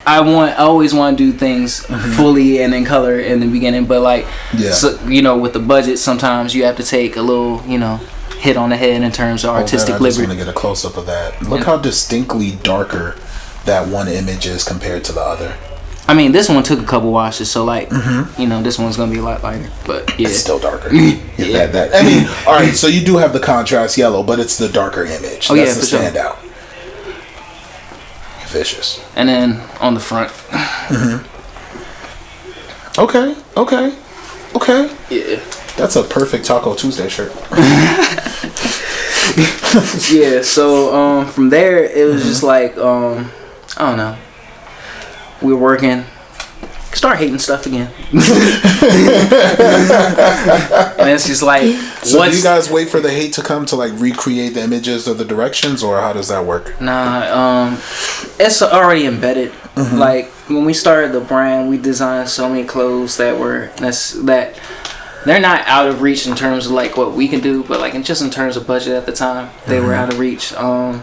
I always want to do things fully and in color in the beginning, but like, so, you know, with the budget, sometimes you have to take a little, you know, hit on the head in terms of artistic liberty. I just want to get a close up of that. Look how distinctly darker that one image is compared to the other. I mean, this one took a couple washes, so like, you know, this one's gonna be a lot lighter, but yeah, it's still darker. That. I mean, all right. So you do have the contrast yellow, but it's the darker image. That's the standout. Sure. Vicious. And then on the front. Okay. Yeah. That's a perfect Taco Tuesday shirt. Yeah. So from there, it was just like I don't know. We were working. Start hating stuff again. And it's just like, so do you guys wait for the hate to come to like recreate the images or the directions, or how does that work? Nah, it's already embedded. Like when we started the brand, we designed so many clothes that they're not out of reach in terms of like what we can do, but like just in terms of budget at the time, they were out of reach. But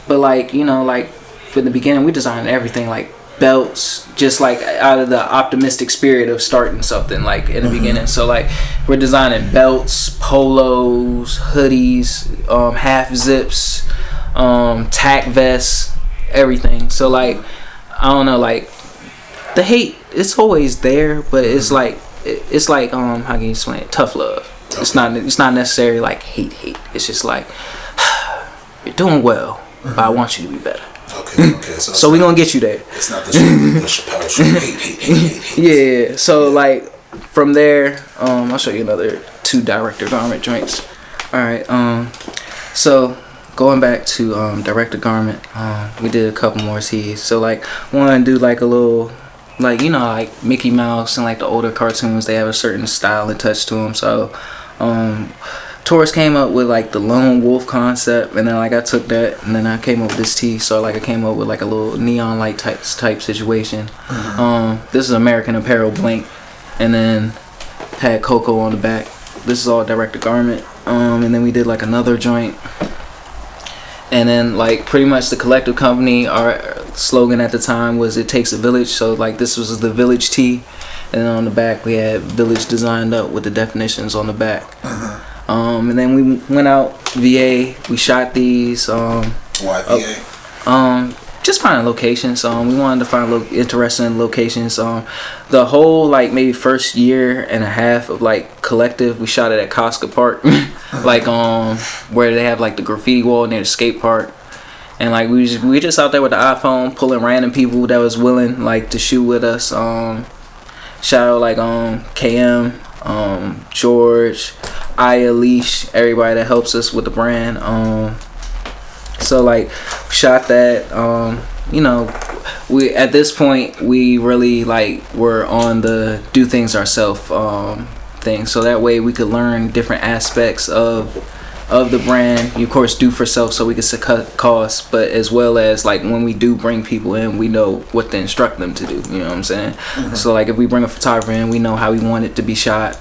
like, you know, like from the beginning, we designed everything, like belts, just like out of the optimistic spirit of starting something like in the beginning. So like we're designing belts, polos, hoodies, half zips, tack vests, everything. So like I don't know, like the hate, it's always there, but it's like how can you explain it? Tough love. It's not necessarily like hate. It's just like you're doing well, but I want you to be better. Okay. So we're gonna get you there. It's not the Chappelle show. Hate. Yeah. So like from there, I'll show you another 2 director garment joints. All right. So going back to director garment, we did a couple more tees. So like want to do like a little, like, you know, like Mickey Mouse and like the older cartoons, they have a certain style and touch to them. So Taurus came up with like the lone wolf concept, and then like I took that and then I came up with this tee. So like I came up with like a little neon light type situation. This is American Apparel blank, and then had Coco on the back. This is all director garment. And then we did like another joint, and then like pretty much the collective company, our slogan at the time was "It takes a village." So like this was the village tee, and then on the back we had village designed up with the definitions on the back. And then we went out VA. We shot these. Why VA? Just finding locations. We wanted to find interesting locations. The whole like maybe first year and a half of like collective, we shot it at Costco Park, like where they have like the graffiti wall near the skate park. And like we just out there with the iPhone pulling random people that was willing like to shoot with us. Shout out like KM, George, Aya, Leash, everybody that helps us with the brand. So like shot that. You know, we at this point we really like were on the do things ourselves thing. So that way we could learn different aspects of the brand. You of course do for self so we can cut costs, but as well as like when we do bring people in, we know what to instruct them to do, you know what I'm saying? So like if we bring a photographer in, we know how we want it to be shot,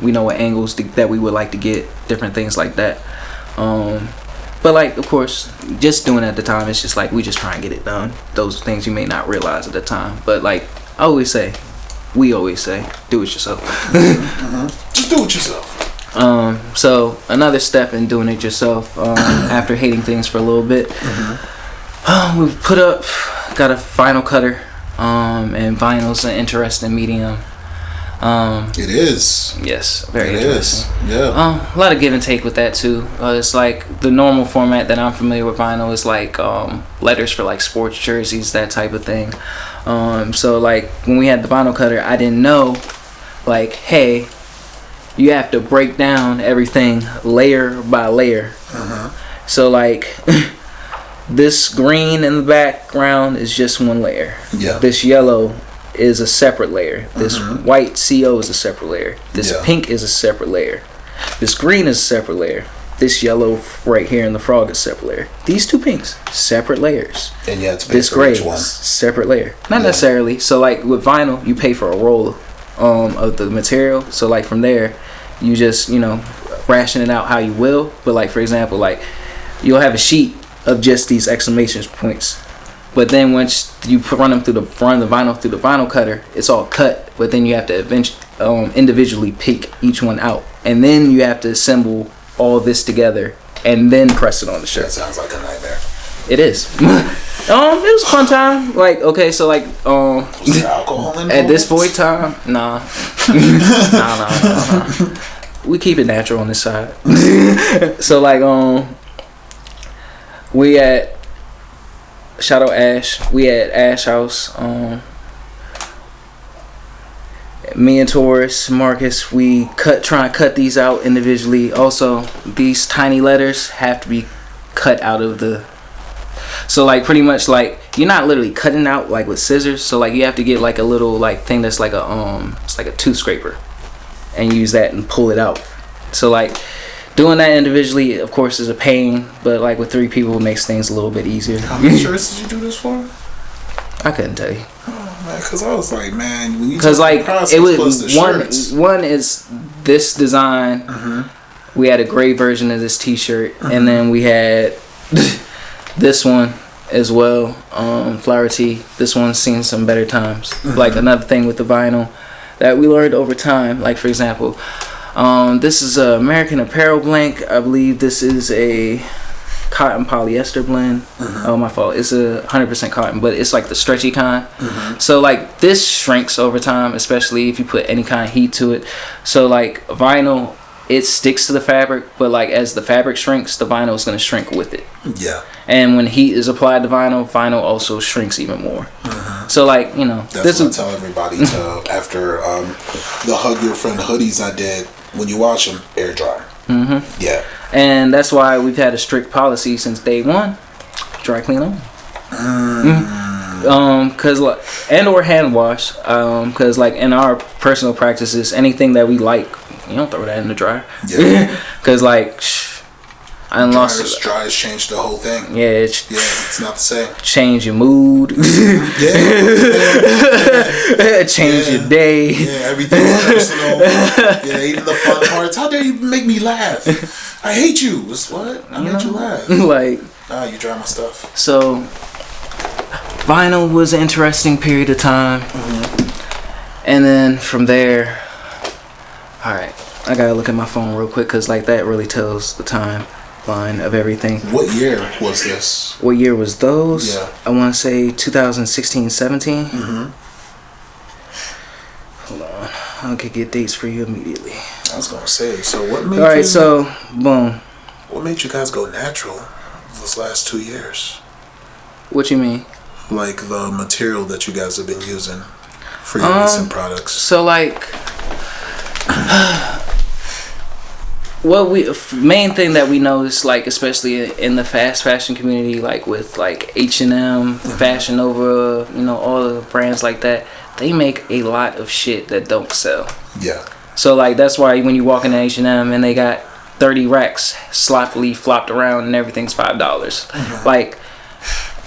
we know what angles that we would like to get, different things like that. But like of course just doing it at the time, it's just like we just try and get it done. Those things you may not realize at the time, but like we always say do it yourself. Just do it yourself. So another step in doing it yourself, after hating things for a little bit, we got a vinyl cutter, and vinyl's an interesting medium. It is. Yes, very interesting. Yeah. A lot of give and take with that too. It's like the normal format that I'm familiar with vinyl is like letters for like sports jerseys, that type of thing. So like when we had the vinyl cutter, I didn't know like, hey, you have to break down everything layer by layer. So like this green in the background is just one layer. Yeah. This yellow is a separate layer. This white CO is a separate layer. This pink is a separate layer. This green is a separate layer. This yellow right here in the frog is a separate layer. These 2 pinks, separate layers. And yeah, it's this gray is separate layer. Not necessarily. So like with vinyl, you pay for a roll of the material. So like from there, you just, you know, ration it out how you will. But like for example, like you'll have a sheet of just these exclamation points. But then once you run them through the vinyl through the vinyl cutter, it's all cut. But then you have to individually pick each one out, and then you have to assemble all this together and then press it on the shirt. That sounds like a nightmare. It is. It was a fun time. Like, okay, so like, was there alcohol involved? At this point time, nah. Nah. We keep it natural on this side. So like, we at shout out Ash. We at Ash House. Me and Taurus, Marcus, we try and cut these out individually. Also, these tiny letters have to be cut out of the. So like pretty much like you're not literally cutting out like with scissors. So like you have to get like a little like thing that's like a it's like a tooth scraper, and use that and pull it out. So like doing that individually, of course, is a pain. But like with 3 people, it makes things a little bit easier. How many shirts did you do this for? I couldn't tell you. Because I was like, man, because like it was one is this design. Mm-hmm. We had a gray version of this T-shirt, mm-hmm. and then we had this one as well, flower tee. This one's seen some better times. Mm-hmm. Like another thing with the vinyl that we learned over time. Like for example, this is a American Apparel blank. I believe this is a cotton polyester blend. Mm-hmm. Oh, my fault. It's 100% cotton, but it's like the stretchy kind. Mm-hmm. So like this shrinks over time, especially if you put any kind of heat to it. So like vinyl, it sticks to the fabric, but like as the fabric shrinks, the vinyl is going to shrink with it. Yeah. And when heat is applied to vinyl also shrinks even more. Mm-hmm. So like, you know, that's what I tell everybody to after the Hug Your Friend hoodies I did. When you wash them, air dry. Mm-hmm. Yeah. And that's why we've had a strict policy since day one: dry clean on. Cause like, and or hand wash. Cause like in our personal practices, anything that we like, you don't throw that in the dryer. Yeah. Cause like, I lost. Dryers changed the whole thing. Yeah. It's not the same. Change your mood. Change your day. Yeah, everything's personal. Yeah, even the fun parts. How dare you make me laugh? I hate you. What? I made you laugh. Like. You dry my stuff. So, vinyl was an interesting period of time. Mm-hmm. And then from there, alright, I gotta look at my phone real quick because like that really tells the timeline of everything. What year was this? What year was those? Yeah. I want to say 2016, 17. Mm-hmm. Hold on. I can get dates for you immediately. I was gonna say, so what made Alright, so boom. What made you guys go natural those last 2 years? What you mean? Like the material that you guys have been using for your recent products. So like main thing that we noticed, like especially in the fast fashion community, like with like H&M, mm-hmm. Fashion Nova, you know, all the brands like that, they make a lot of shit that don't sell. Yeah. So like that's why when you walk into H&M and they got 30 racks sloppily flopped around and everything's $5. Mm-hmm. Like,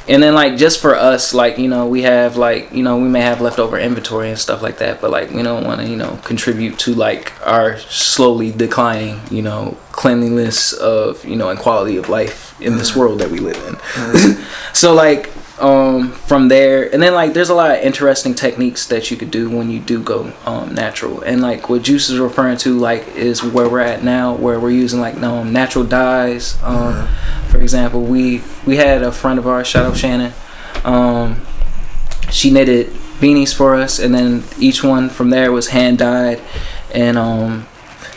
and then like just for us, like, you know, we have like, you know, we may have leftover inventory and stuff like that, but like we don't want to, you know, contribute to like our slowly declining, you know, cleanliness of, you know, and quality of life in this world that we live in. Mm-hmm. So like from there, and then like there's a lot of interesting techniques that you could do when you do go natural, and like what Juice is referring to like is where we're at now, where we're using like natural dyes. For example, we had a friend of ours, shout out Shannon, she knitted beanies for us, and then each one from there was hand dyed and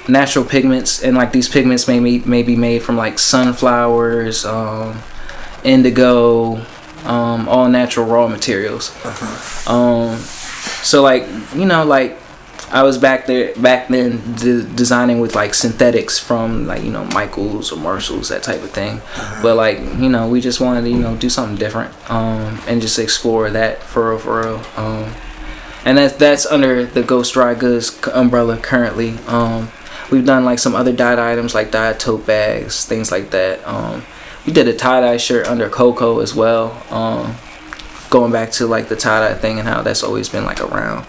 natural pigments, and like these pigments may be made from like sunflowers, indigo, all natural raw materials. Uh-huh. So like, you know, like I was back then designing with like synthetics from like, you know, Michaels or Marshalls, that type of thing. Uh-huh. But like, you know, we just wanted to, you know, do something different and just explore that for real. And that's under the GhostDryGoods umbrella currently. We've done like some other dyed items like dyed tote bags, things like that. We did a tie-dye shirt under Coco as well, going back to like the tie-dye thing and how that's always been like around.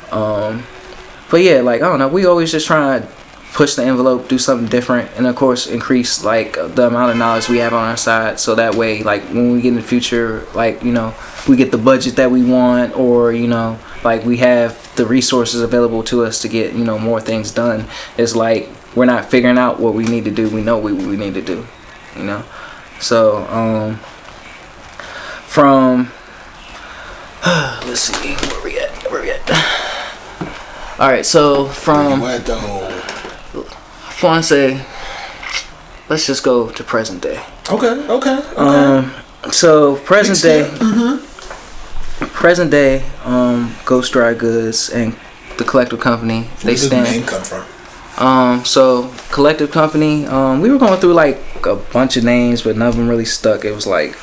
But yeah, like I don't know, we always just try to push the envelope, do something different, and of course increase like the amount of knowledge we have on our side, so that way like when we get in the future, like, you know, we get the budget that we want, or, you know, like we have the resources available to us to get, you know, more things done. It's like we're not figuring out what we need to do, we know what we need to do, you know. So from let's see, where we at. All right, so from I want to say, let's just go to present day. Okay. So present day, GhostDryGoods and the collective company. Where did the name come from? So collective company. We were going through like a bunch of names, but none of them really stuck. It was like,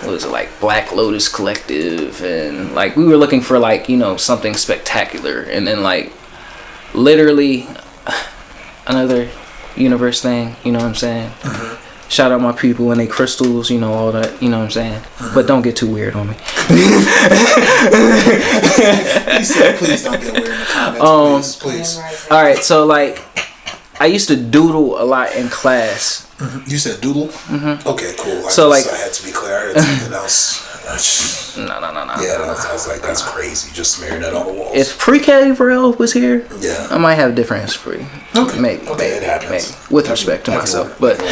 what was it, like Black Lotus Collective, and like we were looking for like, you know, something spectacular, and then like literally another universe thing, you know what I'm saying? Shout out my people and they crystals, you know, all that, you know what I'm saying? But don't get too weird on me. He said, please don't get weird in the comments, please. All right, so like I used to doodle a lot in class. You said doodle? Okay, cool. I had to be clear. I heard something else. No. Yeah, I was like, that's crazy. Just smearing that on the walls. If pre-K Rel was here, yeah, I might have a different answer for you. Okay. Maybe. It happens. Maybe. With respect to myself. But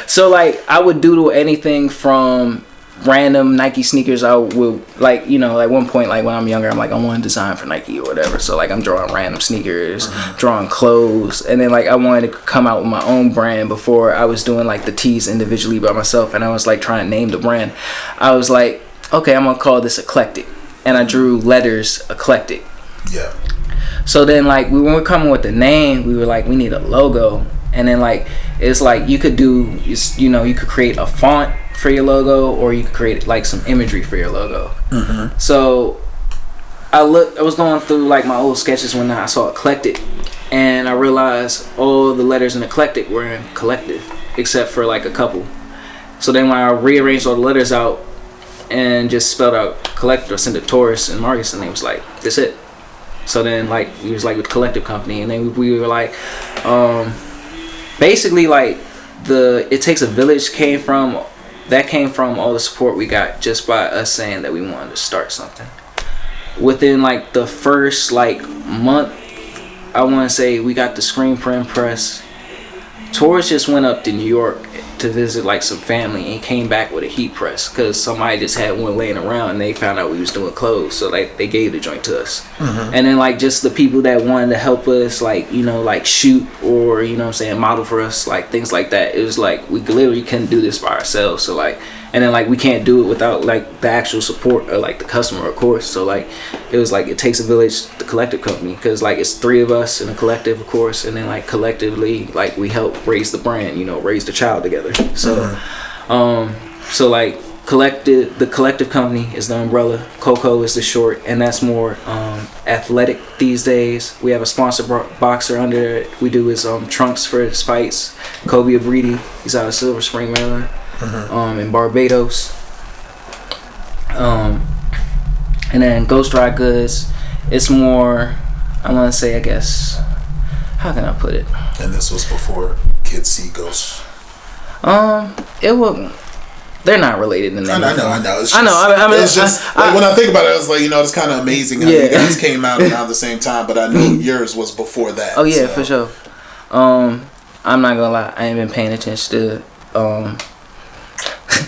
so like I would doodle anything from random Nike sneakers. I would, like, you know, at one point, like when I'm younger, I'm like, I want to design for Nike or whatever. So like I'm drawing random sneakers, drawing clothes, and then like I wanted to come out with my own brand before I was doing like the tees individually by myself, and I was like trying to name the brand. I was like, okay, I'm gonna call this Eclectic, and I drew letters Eclectic. Yeah. So then like when we were coming with the name, we were like, we need a logo, and then like it's like you could do, you know, you could create a font for your logo, or you could create like some imagery for your logo. So I was going through like my old sketches when I saw Eclectic, and I realized all the letters in Eclectic were in collective except for like a couple. So then when I rearranged all the letters out and just spelled out collective, or sent it to Taurus and Marcus, and they was like, that's it. So then like we was like with collective company, and then we were like basically like the It Takes a Village came from all the support we got just by us saying that we wanted to start something. Within like the first like month, I want to say we got the screen print press. Taurus just went up to New York to visit like some family and came back with a heat press because somebody just had one laying around and they found out we was doing clothes, so like they gave the joint to us. And then like just the people that wanted to help us, like, you know, like shoot, or, you know what I'm saying, model for us, like things like that. It was like we literally couldn't do this by ourselves, so like, and then like we can't do it without like the actual support of like the customer, of course. So like it was like It Takes a Village, the collective company, because like it's 3 of us in a collective, of course, and then like collectively like we help raise the brand, you know, raise the child together. So so like the collective company is the umbrella, Coco is the short, and that's more athletic these days. We have a sponsor boxer under it. We do his trunks for his fights, Kobe Abridi. He's out of Silver Spring, Maryland. In Barbados. And then GhostDryGoods, it's more, I want to say, I guess, how can I put it? And this was before kids see ghosts. It would. They're not related in that. I know. It's just, I mean, it's just when I think about it, I was like, you know, it's kind of amazing how you guys came out around the same time, but I knew yours was before that. Oh yeah, so. For sure. I'm not gonna lie, I ain't been paying attention to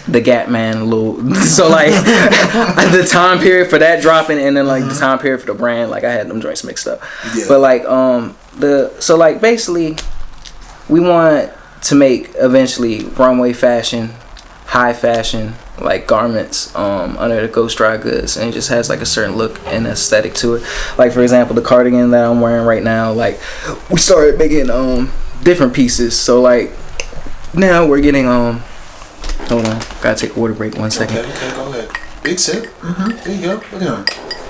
the Gap Man little, so like the time period for that dropping, and then like the time period for the brand, like I had them joints mixed up. But like so like basically we want to make eventually runway fashion, high fashion, like garments under the GhostDryGoods, and it just has like a certain look and aesthetic to it. Like for example, the cardigan that I'm wearing right now, like we started making different pieces, so like now we're getting hold on, gotta take a water break 1 second. Okay, go ahead. Big sip. There you go. Look at him.